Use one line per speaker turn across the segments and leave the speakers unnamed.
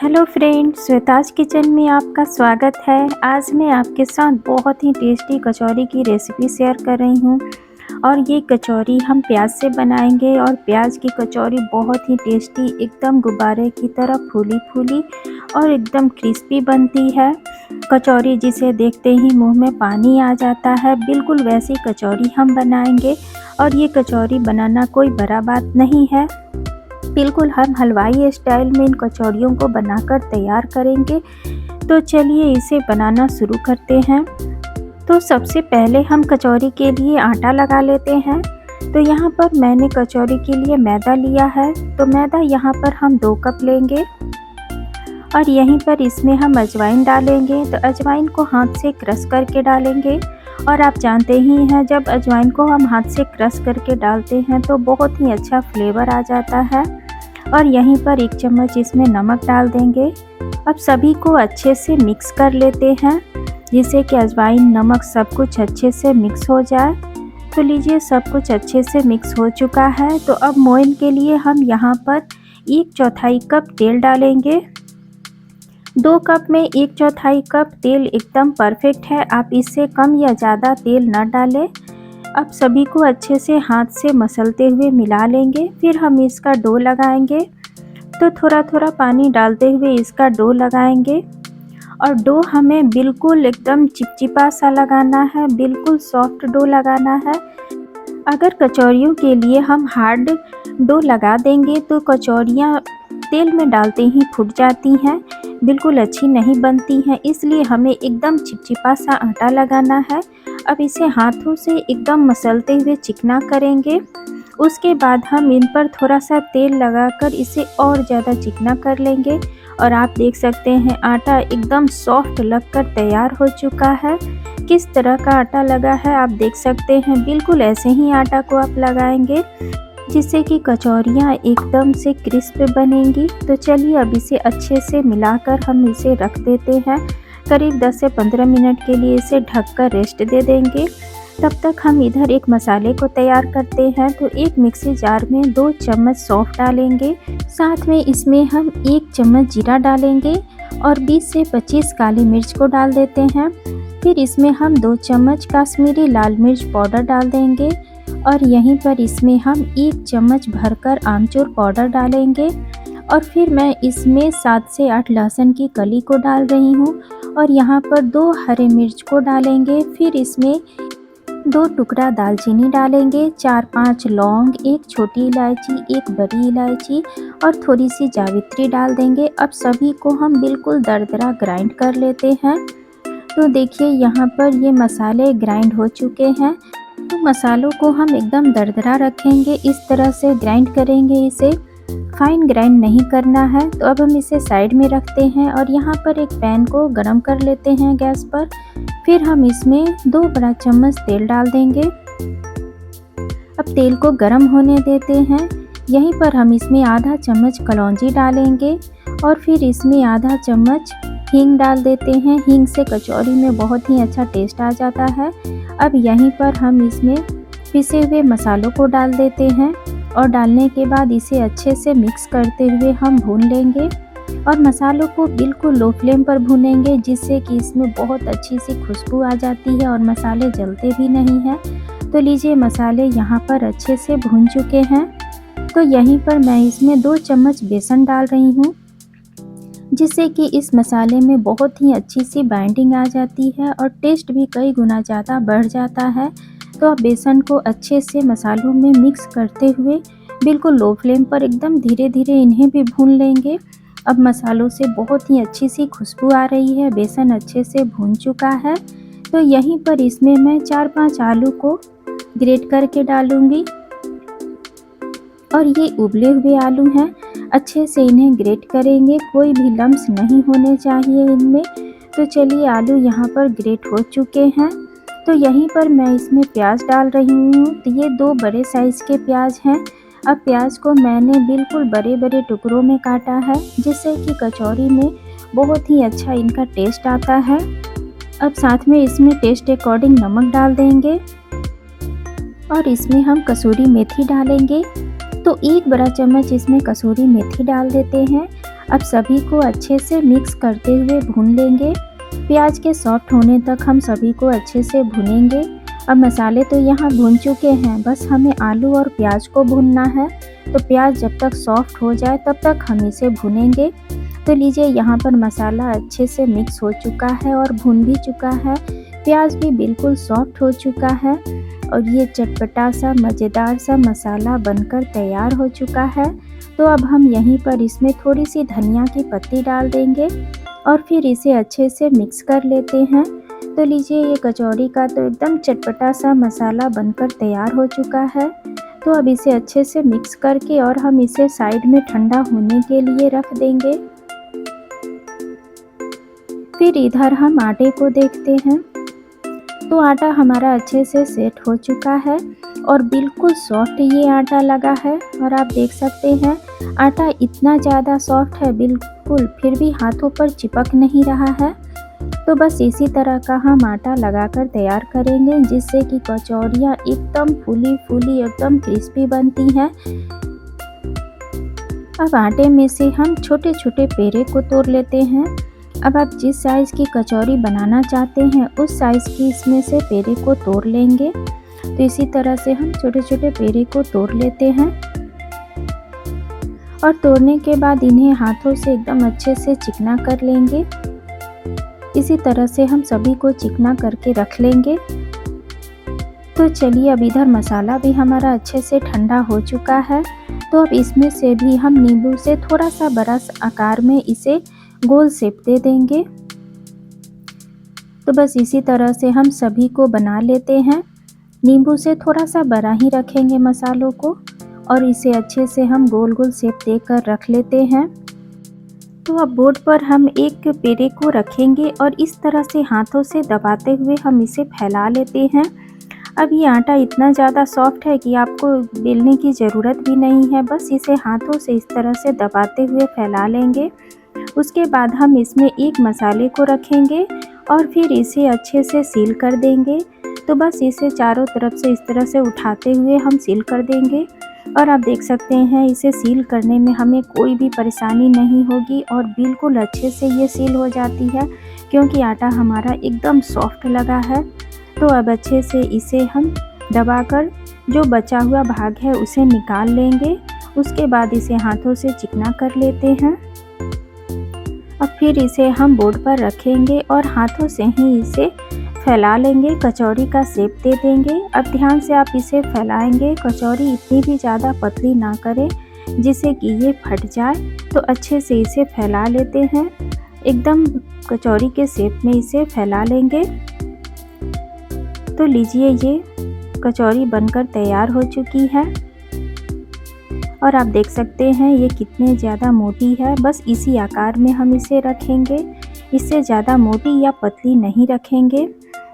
Hello friends, Shweta's kitchen में आपका स्वागत है। आज मैं आपके साथ बहुत ही टेस्टी कचौरी की रेसिपी शेयर कर रही हूँ और ये कचौरी हम प्याज से बनाएंगे और प्याज की कचौरी बहुत ही टेस्टी, एकदम गुब्बारे की तरह फूली फूली और एकदम क्रिस्पी बनती है। कचौरी जिसे देखते ही मुंह में पानी आ जाता है, बिल्कुल वैसी कचौरी हम बनाएंगे। और ये कचौरी बनाना कोई बड़ा बात नहीं है, बिल्कुल हम हलवाई स्टाइल में इन कचौड़ियों को बनाकर तैयार करेंगे। तो चलिए इसे बनाना शुरू करते हैं। तो सबसे पहले हम कचौरी के लिए आटा लगा लेते हैं। तो यहाँ पर मैंने कचौरी के लिए मैदा लिया है। तो मैदा यहाँ पर हम 2 कप लेंगे और यहीं पर इसमें हम अजवाइन डालेंगे। तो अजवाइन को हाथ से क्रश करके डालेंगे और आप जानते ही हैं, जब अजवाइन को हम हाथ से क्रश करके डालते हैं तो बहुत ही अच्छा फ्लेवर आ जाता है। और यहीं पर 1 चम्मच इसमें नमक डाल देंगे। अब सभी को अच्छे से मिक्स कर लेते हैं, जिससे कि अजवाइन, नमक सब कुछ अच्छे से मिक्स हो जाए। तो लीजिए, सब कुछ अच्छे से मिक्स हो चुका है। तो अब मोइन के लिए हम यहाँ पर 1/4 कप तेल डालेंगे। 2 कप में 1/4 कप तेल एकदम परफेक्ट है, आप इससे कम या ज़्यादा तेल न डालें। अब सभी को अच्छे से हाथ से मसलते हुए मिला लेंगे। फिर हम इसका डो लगाएंगे। तो थोड़ा थोड़ा पानी डालते हुए इसका डो लगाएंगे और डो हमें बिल्कुल एकदम चिपचिपा सा लगाना है, बिल्कुल सॉफ्ट डो लगाना है। अगर कचौरियों के लिए हम हार्ड डो लगा देंगे तो कचौरियाँ तेल में डालते ही फूट जाती हैं, बिल्कुल अच्छी नहीं बनती हैं। इसलिए हमें एकदम चिपचिपा सा आटा लगाना है। अब इसे हाथों से एकदम मसलते हुए चिकना करेंगे। उसके बाद हम इन पर थोड़ा सा तेल लगाकर इसे और ज़्यादा चिकना कर लेंगे। और आप देख सकते हैं आटा एकदम सॉफ्ट लगकर तैयार हो चुका है। किस तरह का आटा लगा है आप देख सकते हैं, बिल्कुल ऐसे ही आटा को आप लगाएंगे, जिससे कि कचौरियाँ एकदम से क्रिस्प बनेंगी। तो चलिए अब इसे अच्छे से मिलाकर हम इसे रख देते हैं। करीब 10 से 15 मिनट के लिए इसे ढककर रेस्ट दे देंगे। तब तक हम इधर एक मसाले को तैयार करते हैं। तो एक मिक्सी जार में 2 चम्मच सौंफ डालेंगे, साथ में इसमें हम 1 चम्मच जीरा डालेंगे और 20 से 25 काली मिर्च को डाल देते हैं। फिर इसमें हम 2 चम्मच कश्मीरी लाल मिर्च पाउडर डाल देंगे और यहीं पर इसमें हम 1 चम्मच भरकर आमचूर पाउडर डालेंगे। और फिर मैं इसमें 7 से 8 लहसुन की कली को डाल रही हूँ और यहाँ पर 2 हरे मिर्च को डालेंगे। फिर इसमें 2 टुकड़ा दालचीनी डालेंगे, 4-5 लौंग, 1 छोटी इलायची, 1 बड़ी इलायची और थोड़ी सी जावित्री डाल देंगे। अब सभी को हम बिल्कुल दरदरा ग्राइंड कर लेते हैं। तो देखिए यहाँ पर ये मसाले ग्राइंड हो चुके हैं। तो मसालों को हम एकदम दरदरा रखेंगे, इस तरह से ग्राइंड करेंगे, इसे फाइन ग्राइंड नहीं करना है। तो अब हम इसे साइड में रखते हैं और यहाँ पर एक पैन को गरम कर लेते हैं गैस पर। फिर हम इसमें 2 बड़ा चम्मच तेल डाल देंगे। अब तेल को गरम होने देते हैं। यहीं पर हम इसमें आधा चम्मच कलौंजी डालेंगे और फिर इसमें आधा चम्मच हींग डाल देते हैं। हींग से कचौरी में बहुत ही अच्छा टेस्ट आ जाता है। अब यहीं पर हम इसमें पिसे हुए मसालों को डाल देते हैं और डालने के बाद इसे अच्छे से मिक्स करते हुए हम भून लेंगे और मसालों को बिल्कुल लो फ्लेम पर भूनेंगे, जिससे कि इसमें बहुत अच्छी सी खुशबू आ जाती है और मसाले जलते भी नहीं हैं। तो लीजिए, मसाले यहाँ पर अच्छे से भून चुके हैं। तो यहीं पर मैं इसमें 2 चम्मच बेसन डाल रही हूँ, जिससे कि इस मसाले में बहुत ही अच्छी सी बाइंडिंग आ जाती है और टेस्ट भी कई गुना ज़्यादा बढ़ जाता है। तो आप बेसन को अच्छे से मसालों में मिक्स करते हुए बिल्कुल लो फ्लेम पर एकदम धीरे धीरे इन्हें भी भून लेंगे। अब मसालों से बहुत ही अच्छी सी खुशबू आ रही है, बेसन अच्छे से भून चुका है। तो यहीं पर इसमें मैं 4-5 आलू को ग्रेट करके डालूंगी और ये उबले हुए आलू हैं। अच्छे से इन्हें ग्रेट करेंगे, कोई भी लम्स नहीं होने चाहिए इनमें। तो चलिए, आलू यहाँ पर ग्रेट हो चुके हैं। तो यहीं पर मैं इसमें प्याज डाल रही हूँ। तो ये 2 बड़े साइज़ के प्याज हैं। अब प्याज को मैंने बिल्कुल बड़े बड़े टुकड़ों में काटा है, जिससे कि कचौरी में बहुत ही अच्छा इनका टेस्ट आता है। अब साथ में इसमें टेस्ट अकॉर्डिंग नमक डाल देंगे और इसमें हम कसूरी मेथी डालेंगे। तो 1 बड़ा चम्मच इसमें कसूरी मेथी डाल देते हैं। अब सभी को अच्छे से मिक्स करते हुए भून लेंगे। प्याज के सॉफ्ट होने तक हम सभी को अच्छे से भूनेंगे। अब मसाले तो यहाँ भून चुके हैं, बस हमें आलू और प्याज को भूनना है। तो प्याज जब तक सॉफ्ट हो जाए तब तक हम इसे भूनेंगे। तो लीजिए यहाँ पर मसाला अच्छे से मिक्स हो चुका है और भून भी चुका है। प्याज भी बिल्कुल सॉफ्ट हो चुका है और ये चटपटा सा मज़ेदार सा मसाला बनकर तैयार हो चुका है। तो अब हम यहीं पर इसमें थोड़ी सी धनिया की पत्ती डाल देंगे और फिर इसे अच्छे से मिक्स कर लेते हैं। तो लीजिए ये कचौड़ी का तो एकदम चटपटा सा मसाला बनकर तैयार हो चुका है। तो अब इसे अच्छे से मिक्स करके और हम इसे साइड में ठंडा होने के लिए रख देंगे। फिर इधर हम आटे को देखते हैं। तो आटा हमारा अच्छे से सेट हो चुका है और बिल्कुल सॉफ्ट ये आटा लगा है और आप देख सकते हैं आटा इतना ज़्यादा सॉफ्ट है बिल्कुल, फिर भी हाथों पर चिपक नहीं रहा है। तो बस इसी तरह का हम आटा लगाकर तैयार करेंगे जिससे कि कचौरियाँ एकदम फूली फूली एकदम क्रिस्पी बनती हैं। अब आटे में से हम छोटे छोटे पेड़े को तोड़ लेते हैं। अब आप जिस साइज़ की कचौरी बनाना चाहते हैं उस साइज़ की इसमें से पेड़े को तोड़ लेंगे। तो इसी तरह से हम छोटे छोटे पेड़े को तोड़ लेते हैं और तोड़ने के बाद इन्हें हाथों से एकदम अच्छे से चिकना कर लेंगे। इसी तरह से हम सभी को चिकना करके रख लेंगे। तो चलिए अब इधर मसाला भी हमारा अच्छे से ठंडा हो चुका है। तो अब इसमें से भी हम नींबू से थोड़ा सा बड़ा आकार में इसे गोल शेप दे देंगे। तो बस इसी तरह से हम सभी को बना लेते हैं। नींबू से थोड़ा सा बड़ा ही रखेंगे मसालों को और इसे अच्छे से हम गोल गोल शेप देकर रख लेते हैं। तो अब बोर्ड पर हम एक पेड़े को रखेंगे और इस तरह से हाथों से दबाते हुए हम इसे फैला लेते हैं। अब ये आटा इतना ज़्यादा सॉफ्ट है कि आपको बेलने की ज़रूरत भी नहीं है, बस इसे हाथों से इस तरह से दबाते हुए फैला लेंगे। उसके बाद हम इसमें एक मसाले को रखेंगे और फिर इसे अच्छे से सील कर देंगे। तो बस इसे चारों तरफ से इस तरह से उठाते हुए हम सील कर देंगे और आप देख सकते हैं इसे सील करने में हमें कोई भी परेशानी नहीं होगी और बिल्कुल अच्छे से ये सील हो जाती है क्योंकि आटा हमारा एकदम सॉफ्ट लगा है। तो अब अच्छे से इसे हम दबाकर जो बचा हुआ भाग है उसे निकाल लेंगे। उसके बाद इसे हाथों से चिकना कर लेते हैं। अब फिर इसे हम बोर्ड पर रखेंगे और हाथों से ही इसे फैला लेंगे, कचौड़ी का शेप दे देंगे। अब ध्यान से आप इसे फैलाएंगे, कचौड़ी इतनी भी ज़्यादा पतली ना करें जिससे कि ये फट जाए। तो अच्छे से इसे फैला लेते हैं, एकदम कचौड़ी के शेप में इसे फैला लेंगे। तो लीजिए ये कचौड़ी बनकर तैयार हो चुकी है और आप देख सकते हैं ये कितने ज़्यादा मोटी है। बस इसी आकार में हम इसे रखेंगे, इससे ज़्यादा मोटी या पतली नहीं रखेंगे।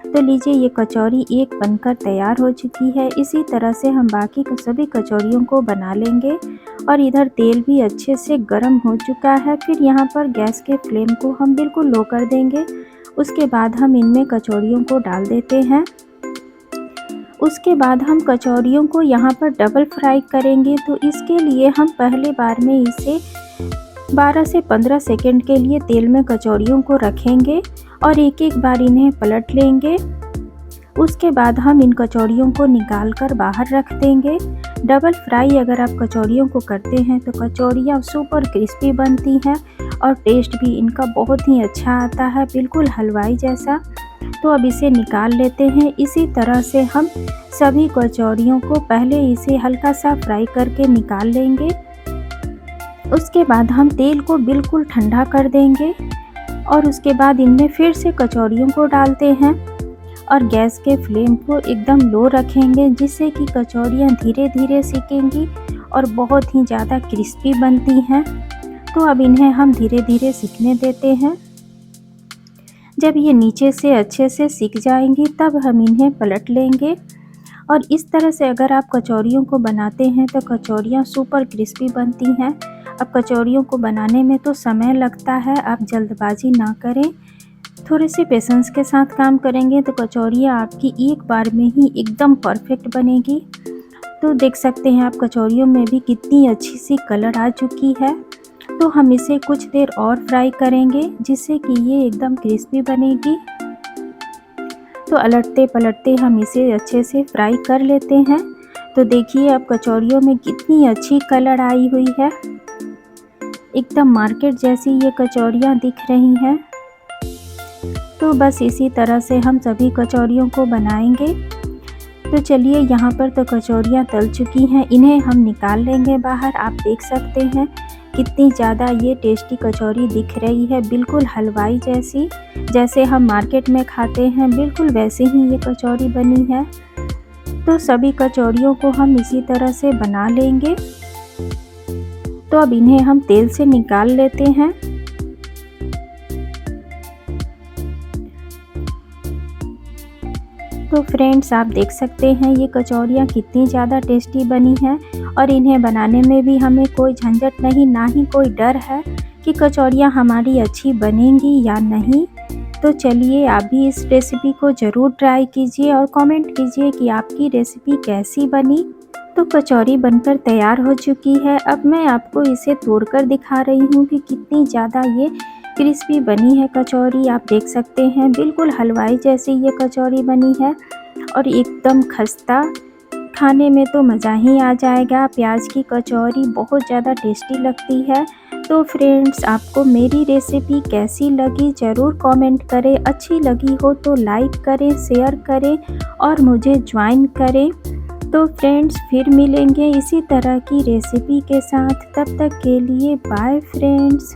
तो लीजिए ये कचौड़ी एक बनकर तैयार हो चुकी है। इसी तरह से हम बाकी सभी कचौड़ियों को बना लेंगे और इधर तेल भी अच्छे से गर्म हो चुका है। फिर यहाँ पर गैस के फ्लेम को हम बिल्कुल लो कर देंगे। उसके बाद हम इनमें कचौड़ियों को डाल देते हैं। उसके बाद हम कचौड़ियों को यहाँ पर डबल फ्राई करेंगे। तो इसके लिए हम पहले बार में इसे 12 से 15 सेकंड के लिए तेल में कचौड़ियों को रखेंगे और एक एक बार इन्हें पलट लेंगे। उसके बाद हम इन कचौड़ियों को निकाल कर बाहर रख देंगे। डबल फ्राई अगर आप कचौड़ियों को करते हैं तो कचौड़ियाँ सुपर क्रिस्पी बनती हैं और टेस्ट भी इनका बहुत ही अच्छा आता है, बिल्कुल हलवाई जैसा। तो अब इसे निकाल लेते हैं। इसी तरह से हम सभी कचौड़ियों को पहले इसे हल्का सा फ्राई करके निकाल लेंगे। उसके बाद हम तेल को बिल्कुल ठंडा कर देंगे और उसके बाद इनमें फिर से कचौड़ियों को डालते हैं और गैस के फ्लेम को एकदम लो रखेंगे जिससे कि कचौड़ियाँ धीरे धीरे सिकेंगी और बहुत ही ज़्यादा क्रिस्पी बनती हैं। तो अब इन्हें हम धीरे धीरे सिकने देते हैं। जब ये नीचे से अच्छे से सिक जाएंगी तब हम इन्हें पलट लेंगे और इस तरह से अगर आप कचौड़ियों को बनाते हैं तो कचौड़ियाँ सुपर क्रिस्पी बनती हैं। अब कचौड़ियों को बनाने में तो समय लगता है, आप जल्दबाजी ना करें, थोड़े से पेशेंस के साथ काम करेंगे तो कचौड़ियाँ आपकी एक बार में ही एकदम परफेक्ट बनेगी। तो देख सकते हैं आप कचौड़ियों में भी कितनी अच्छी सी कलर आ चुकी है तो हम इसे कुछ देर और फ्राई करेंगे जिससे कि ये एकदम क्रिस्पी बनेगी। तो अलटते पलटते हम इसे अच्छे से फ्राई कर लेते हैं। तो देखिए अब कचौरियों में कितनी अच्छी कलर आई हुई है, एकदम मार्केट जैसी ये कचौरियाँ दिख रही हैं। तो बस इसी तरह से हम सभी कचौरियों को बनाएंगे। तो चलिए यहाँ पर तो कचौरियाँ तल चुकी हैं, इन्हें हम निकाल लेंगे बाहर। आप देख सकते हैं कितनी ज़्यादा ये टेस्टी कचौरी दिख रही है, बिल्कुल हलवाई जैसी, जैसे हम मार्केट में खाते हैं बिल्कुल वैसे ही ये कचौरी बनी है। तो सभी कचौरियों को हम इसी तरह से बना लेंगे। तो अब इन्हें हम तेल से निकाल लेते हैं। तो फ्रेंड्स आप देख सकते हैं ये कचौरियाँ कितनी ज़्यादा टेस्टी बनी हैं और इन्हें बनाने में भी हमें कोई झंझट नहीं, ना ही कोई डर है कि कचौरियाँ हमारी अच्छी बनेंगी या नहीं। तो चलिए आप भी इस रेसिपी को ज़रूर ट्राई कीजिए और कमेंट कीजिए कि आपकी रेसिपी कैसी बनी। तो कचौरी बनकर तैयार हो चुकी है। अब मैं आपको इसे तोड़कर दिखा रही हूँ कि कितनी ज़्यादा ये क्रिस्पी बनी है कचौरी। आप देख सकते हैं बिल्कुल हलवाई जैसी ये कचौरी बनी है और एकदम खस्ता, खाने में तो मज़ा ही आ जाएगा। प्याज की कचौरी बहुत ज़्यादा टेस्टी लगती है। तो फ्रेंड्स आपको मेरी रेसिपी कैसी लगी ज़रूर कमेंट करें। अच्छी लगी हो तो लाइक करें, शेयर करें और मुझे ज्वाइन करें। तो फ्रेंड्स फिर मिलेंगे इसी तरह की रेसिपी के साथ, तब तक के लिए बाय फ्रेंड्स।